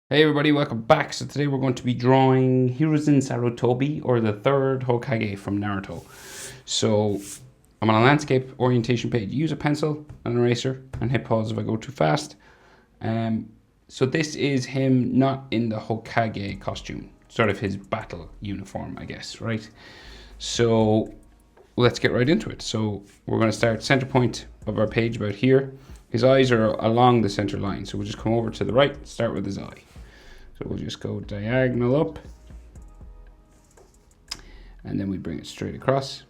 Hey everybody, welcome back. So today we're going to be drawing Hiruzen Sarutobi, or the third Hokage from Naruto. So I'm on a landscape orientation page. Use a pencil, an eraser, and hit pause if I go too fast. So this is him not in the Hokage costume, sort of his battle uniform, I guess, right? So let's get right into it. So we're going to start center point of our page about here. His eyes are along the center line, so we'll just come over to the right, start with his eye. So we'll just go diagonal up, and then we bring it straight across.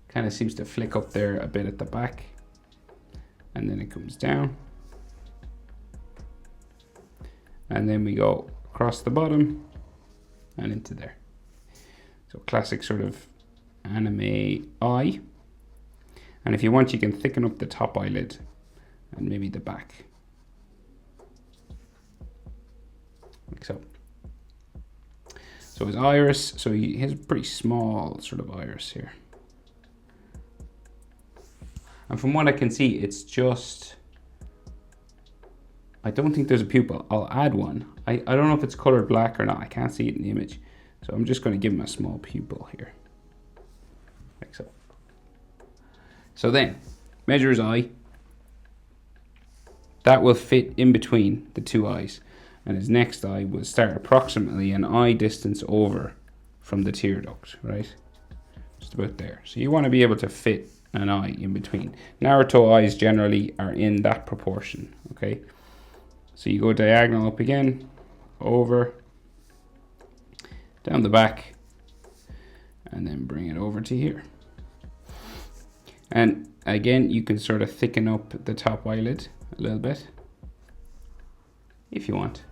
Kind of seems to flick up there a bit at the back, and then it comes down. And then we go across the bottom and into there. So classic sort of anime eye. And if you want, you can thicken up the top eyelid and maybe the back. Like so. So his iris, so he has a pretty small sort of iris here. And from what I can see, it's just, I don't think there's a pupil. I'll add one. I don't know if it's colored black or not. I can't see it in the image. So I'm just going to give him a small pupil here. Like so. So then, measure his eye. That will fit in between the two eyes. And his next eye will start approximately an eye distance over from the tear duct, right? Just about there. So you want to be able to fit an eye in between. Naruto eyes generally are in that proportion, okay? So you go diagonal up again, over, down the back, and then bring it over to here. And again, you can sort of thicken up the top eyelid a little bit, if you want.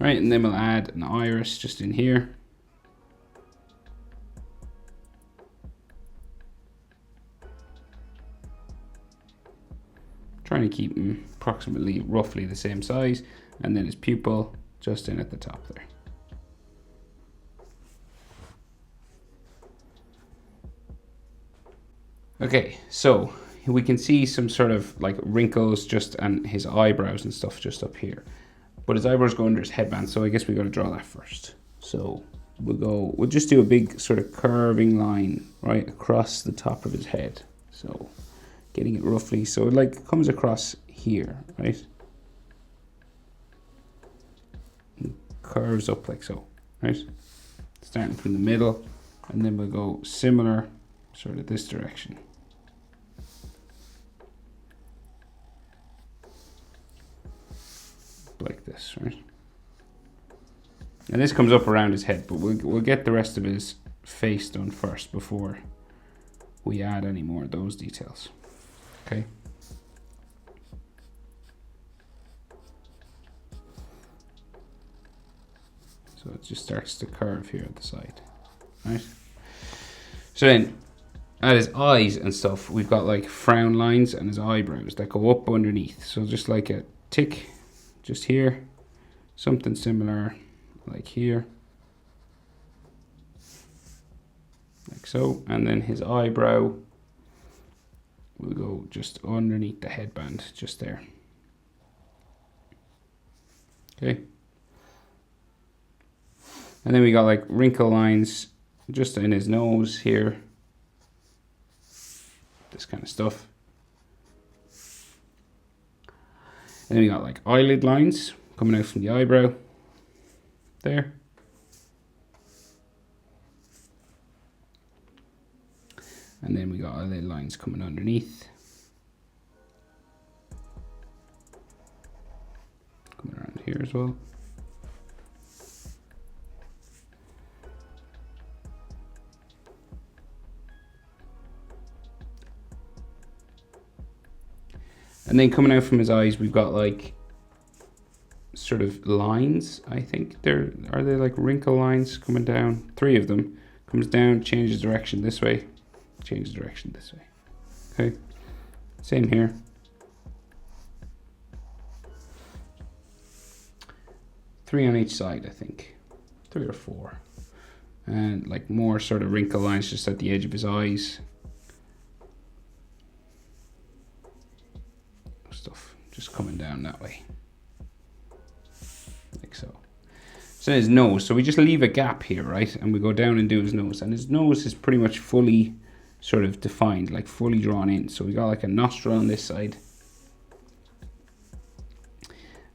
Right, and then we'll add an iris just in here. Trying to keep them approximately roughly the same size, and then his pupil just in at the top there. Okay, so we can see some sort of like wrinkles just and his eyebrows and stuff just up here. But his eyebrows go under his headband, so I guess we got to draw that first. So we'll just do a big sort of curving line right across the top of his head. So getting it roughly, so it like comes across here, right? And curves up like so, right? Starting from the middle, and then we'll go similar, sort of this direction. Like this, right? And this comes up around his head, but we'll get the rest of his face done first before we add any more of those details. Okay. So it just starts to curve here at the side, right? So then, at his eyes and stuff, we've got like frown lines and his eyebrows that go up underneath. So just like a tick, just here, something similar like here, like so, and then his eyebrow will go just underneath the headband, just there. Okay. And then we got like wrinkle lines just in his nose here, this kind of stuff. And then we got like eyelid lines coming out from the eyebrow there. And then we got eyelid lines coming underneath. Coming around here as well. And then coming out from his eyes, we've got like sort of lines. I think are they like wrinkle lines coming down? 3 of them. Comes down, changes direction this way, changes direction this way. Okay, same here. Three on each side, I think. 3 or 4. And like more sort of wrinkle lines just at the edge of his eyes. Stuff just coming down that way. Like so. So his nose. So we just leave a gap here, right? And we go down and do his nose. And his nose is pretty much fully sort of defined, like fully drawn in. So we got like a nostril on this side.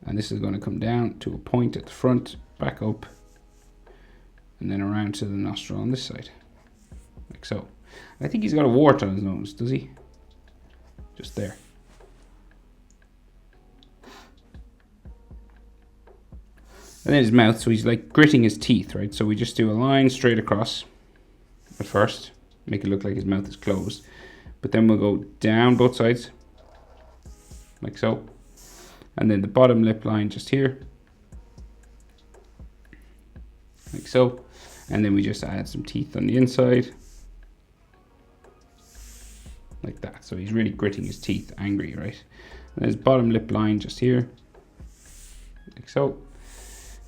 And this is going to come down to a point at the front, back up, and then around to the nostril on this side. Like so. I think he's got a wart on his nose, does he? Just there. And then his mouth, so he's like gritting his teeth, right? So we just do a line straight across at first, make it look like his mouth is closed. But then we'll go down both sides, like so. And then the bottom lip line just here, like so. And then we just add some teeth on the inside, like that. So he's really gritting his teeth, angry, right? And his bottom lip line just here, like so.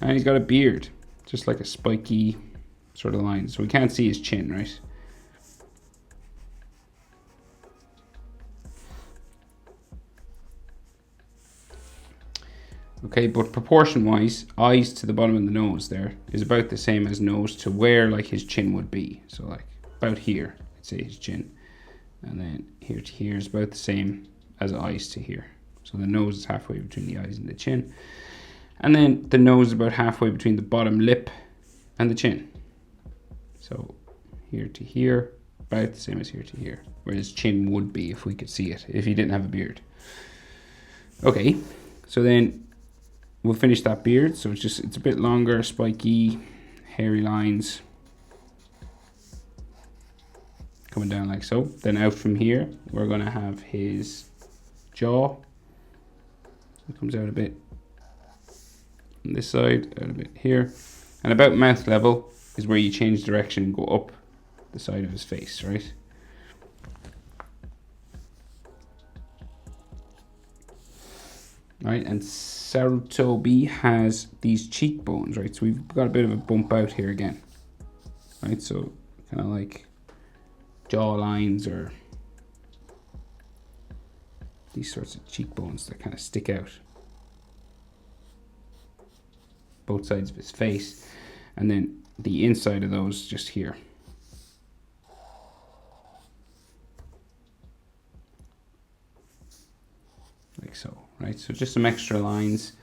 And he's got a beard, just like a spiky sort of line. So we can't see his chin, right? Okay, but proportion-wise, eyes to the bottom of the nose there is about the same as nose to where like his chin would be. So like about here, I'd say his chin. And then here to here is about the same as eyes to here. So the nose is halfway between the eyes and the chin. And then the nose is about halfway between the bottom lip and the chin. So here to here, about the same as here to here, where his chin would be if we could see it, if he didn't have a beard. Okay, so then we'll finish that beard. So it's a bit longer, spiky, hairy lines coming down like so. Then out from here, we're gonna have his jaw. It comes out a bit on this side, out a bit here. And about mouth level is where you change direction and go up the side of his face, right? Right, and Sarutobi has these cheekbones, right? So we've got a bit of a bump out here again, right? So kind of like jaw lines or these sorts of cheekbones that kind of stick out both sides of his face, and then the inside of those just here. Like so, right? So just some extra lines.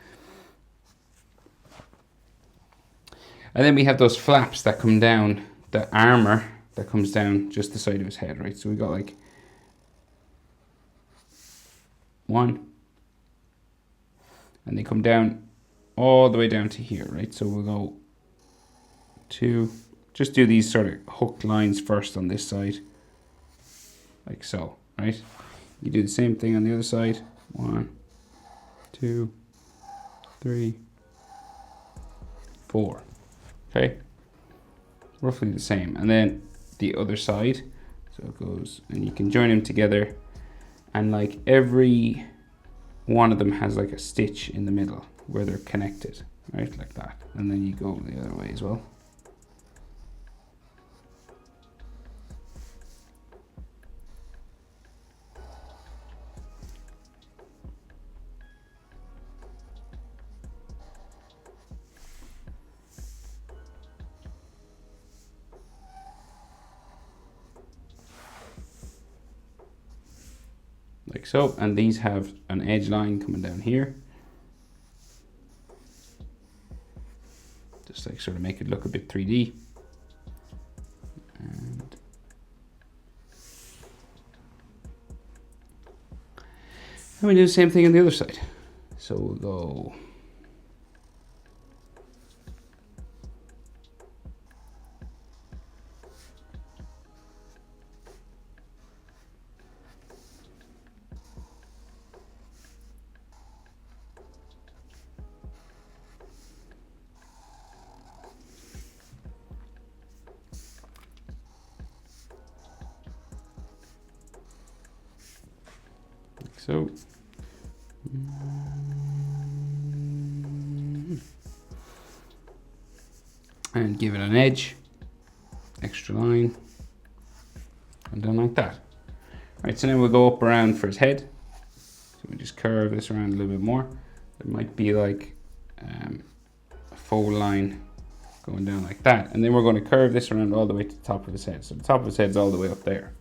And then we have those flaps that come down, the armor that comes down just the side of his head, right? So we got like 1, and they come down all the way down to here, right? So we'll go 2, just do these sort of hook lines first on this side, like so, right? You do the same thing on the other side. 1, 2, 3, 4. Okay, roughly the same. And then the other side, so it goes, and you can join them together, and like every one of them has like a stitch in the middle where they're connected, right, like that. And then you go the other way as well. Like so, and these have an edge line coming down here. Just like sort of make it look a bit 3D. And we do the same thing on the other side. So we'll go so. And give it an edge. extra line. And done like that. Right, so now we'll go up around for his head. So we just curve this around a little bit more. There might be like a fold line going down like that. And then we're going to curve this around all the way to the top of his head. So the top of his head's all the way up there,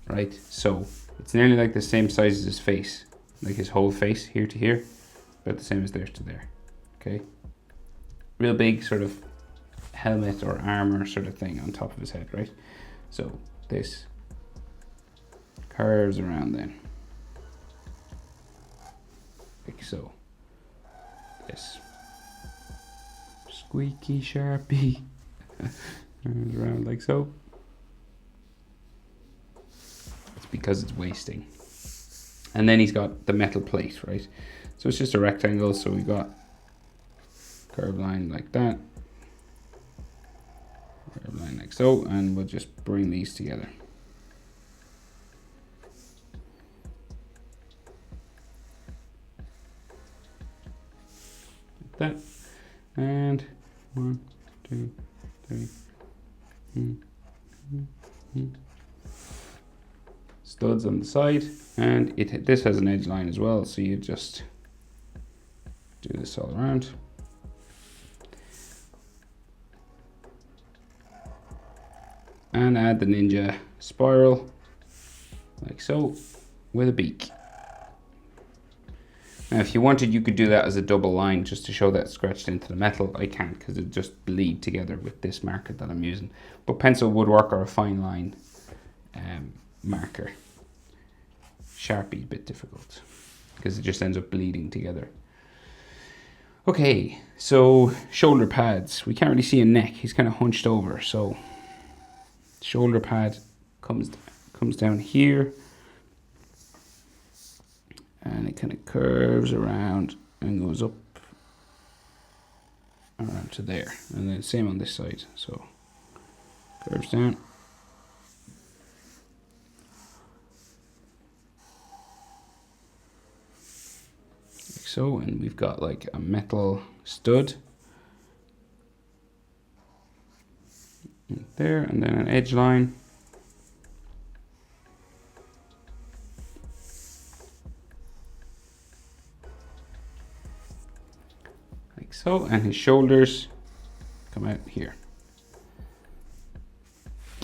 right? So it's nearly like the same size as his face, like his whole face here to here, about the same as there to there, okay? Real big sort of helmet or armor sort of thing on top of his head, right? So this curves around then, like so. This squeaky sharpie turns around like so. It's because it's wasting. And then he's got the metal plate, right? So it's just a rectangle, so we've got curved line like that, curved line like so, and we'll just bring these together. Like that. And 1, 2, 3. Studs on the side, and this has an edge line as well, so you just do this all around. And add the ninja spiral, like so, with a beak. Now if you wanted, you could do that as a double line just to show that it's scratched into the metal. I can't because it just bleed together with this marker that I'm using. But pencil would work, or a fine line marker. Sharpie's a bit difficult because it just ends up bleeding together. Okay, so shoulder pads. We can't really see a neck. He's kind of hunched over, so shoulder pad comes down here. And it kind of curves around and goes up around to there. And then same on this side. So curves down. Like so. And we've got like a metal stud there, and then an edge line. So, and his shoulders come out here.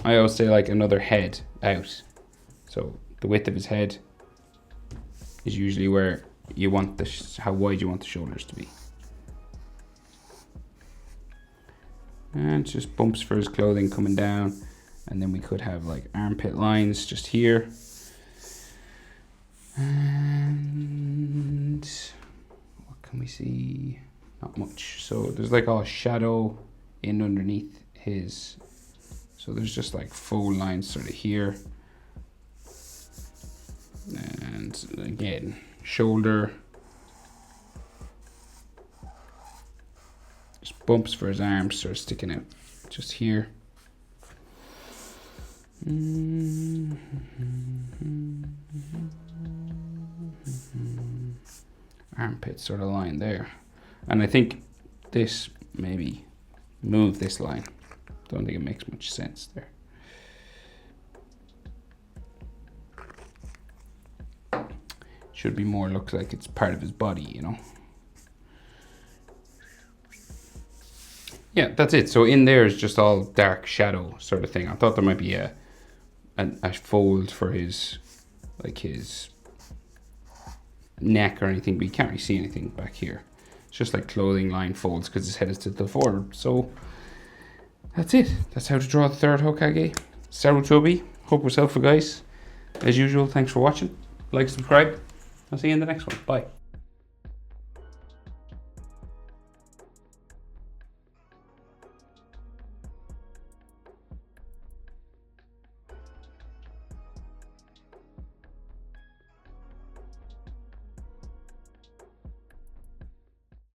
I always say like another head out. So the width of his head is usually where you want how wide you want the shoulders to be. And just bumps for his clothing coming down. And then we could have like armpit lines just here. And what can we see? Not much. So there's like all shadow in underneath his, so there's just like fold lines sort of here. And again, shoulder. Just bumps for his arms sort of sticking out just here. Armpit sort of line there. And I think this, maybe move this line. Don't think it makes much sense there. Should be more look like it's part of his body, you know. Yeah, that's it. So in there is just all dark shadow sort of thing. I thought there might be a fold for his, like his neck or anything, but you can't really see anything back here. It's just like clothing line folds because his head is tilted forward. So that's it. That's how to draw the third Hokage. Sarutobi. Hope it was helpful, guys. As usual, thanks for watching. Like, subscribe. I'll see you in the next one. Bye.